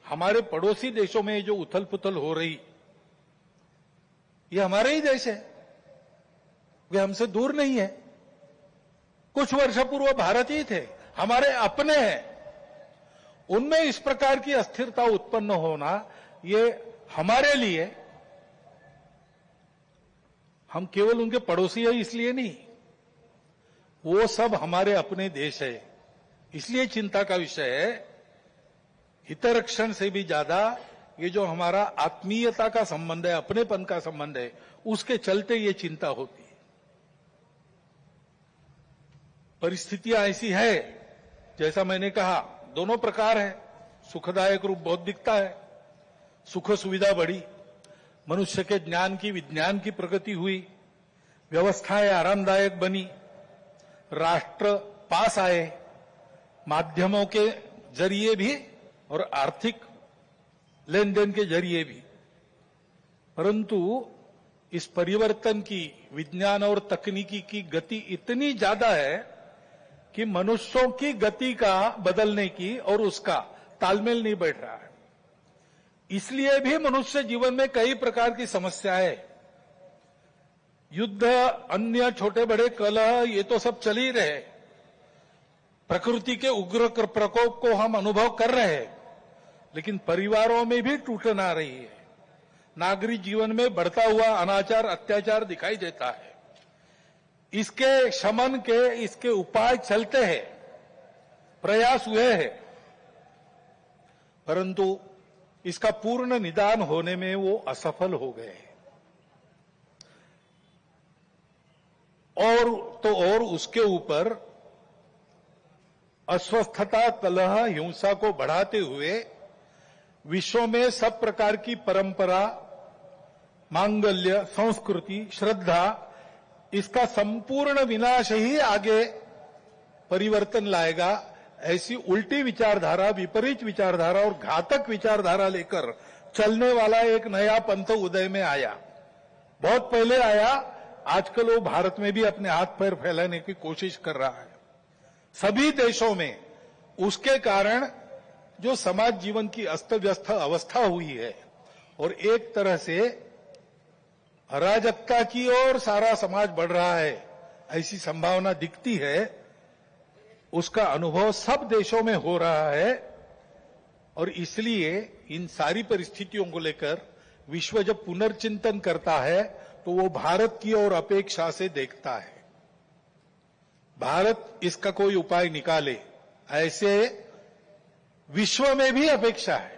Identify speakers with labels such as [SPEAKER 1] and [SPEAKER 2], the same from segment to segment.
[SPEAKER 1] हमारे पड़ोसी देशों में जो उथल पुथल हो रही, ये हमारे ही देश है, वे हमसे दूर नहीं है। कुछ वर्ष पूर्व भारत ही थे, हमारे अपने हैं। उनमें इस प्रकार की अस्थिरता उत्पन्न होना, ये हमारे लिए, हम केवल उनके पड़ोसी है इसलिए नहीं, वो सब हमारे अपने देश है, इसलिए चिंता का विषय है। हितरक्षण से भी ज्यादा ये जो हमारा आत्मीयता का संबंध है, अपनेपन का संबंध है, उसके चलते ये चिंता होती है। परिस्थितियां ऐसी है, जैसा मैंने कहा, दोनों प्रकार है। सुखदायक रूप बहुत दिखता है, सुख सुविधा बढ़ी, मनुष्य के ज्ञान की विज्ञान की प्रगति हुई, व्यवस्थाएं आरामदायक बनी, राष्ट्र पास आए, माध्यमों के जरिए भी और आर्थिक लेन देन के जरिए भी। परंतु इस परिवर्तन की, विज्ञान और तकनीकी की गति इतनी ज्यादा है कि मनुष्यों की गति का बदलने की और उसका तालमेल नहीं बैठ रहा है। इसलिए भी मनुष्य जीवन में कई प्रकार की समस्याएं, युद्ध, अन्य छोटे बड़े कलह, ये तो सब चल ही रहे। प्रकृति के उग्र प्रकोप को हम अनुभव कर रहे हैं, लेकिन परिवारों में भी टूटन आ रही है। नागरिक जीवन में बढ़ता हुआ अनाचार, अत्याचार दिखाई देता है। इसके शमन के, इसके उपाय चलते हैं, प्रयास हुए हैं, परंतु इसका पूर्ण निदान होने में वो असफल हो गए हैं। और उसके ऊपर अस्वस्थता, कलह, हिंसा को बढ़ाते हुए विश्व में सब प्रकार की परंपरा, मांगल्य, संस्कृति, श्रद्धा, इसका संपूर्ण विनाश ही आगे परिवर्तन लाएगा। ऐसी उल्टी विचारधारा, विपरीत विचारधारा और घातक विचारधारा लेकर चलने वाला एक नया पंथ उदय में आया। बहुत पहले आया, आजकल वो भारत में भी अपने हाथ पैर फैलाने की कोशिश कर रहा है, सभी देशों में। उसके कारण जो समाज जीवन की अस्त व्यस्त अवस्था हुई है और एक तरह से अराजकता की ओर सारा समाज बढ़ रहा है, ऐसी संभावना दिखती है, उसका अनुभव सब देशों में हो रहा है। और इसलिए इन सारी परिस्थितियों को लेकर विश्व जब पुनर्चिंतन करता है तो वो भारत की ओर अपेक्षा से देखता है, भारत इसका कोई उपाय निकाले, ऐसे विश्व में भी अपेक्षा है।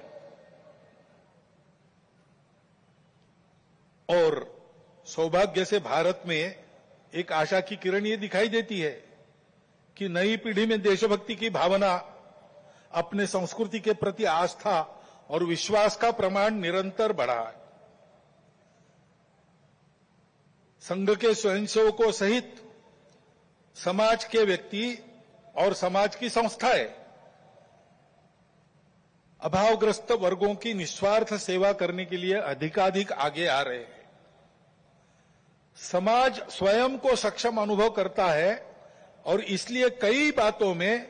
[SPEAKER 1] और सौभाग्य से भारत में एक आशा की किरण ये दिखाई देती है कि नई पीढ़ी में देशभक्ति की भावना, अपने संस्कृति के प्रति आस्था और विश्वास का प्रमाण निरंतर बढ़ा है। संघ के स्वयंसेवकों सहित समाज के व्यक्ति और समाज की संस्थाएं अभावग्रस्त वर्गों की निस्वार्थ सेवा करने के लिए अधिकाधिक आगे आ रहे हैं। समाज स्वयं को सक्षम अनुभव करता है और इसलिए कई बातों में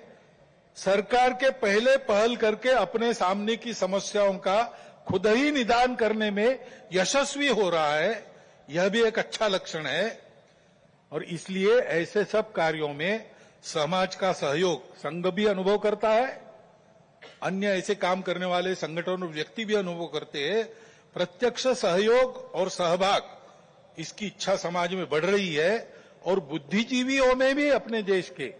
[SPEAKER 1] सरकार के पहले पहल करके अपने सामने की समस्याओं का खुद ही निदान करने में यशस्वी हो रहा है। यह भी एक अच्छा लक्षण है और इसलिए ऐसे सब कार्यों में समाज का सहयोग संघ भी अनुभव करता है, अन्य ऐसे काम करने वाले संगठन और व्यक्ति भी अनुभव करते हैं। प्रत्यक्ष सहयोग और सहभाग, इसकी इच्छा समाज में बढ़ रही है और बुद्धिजीवियों में भी अपने देश के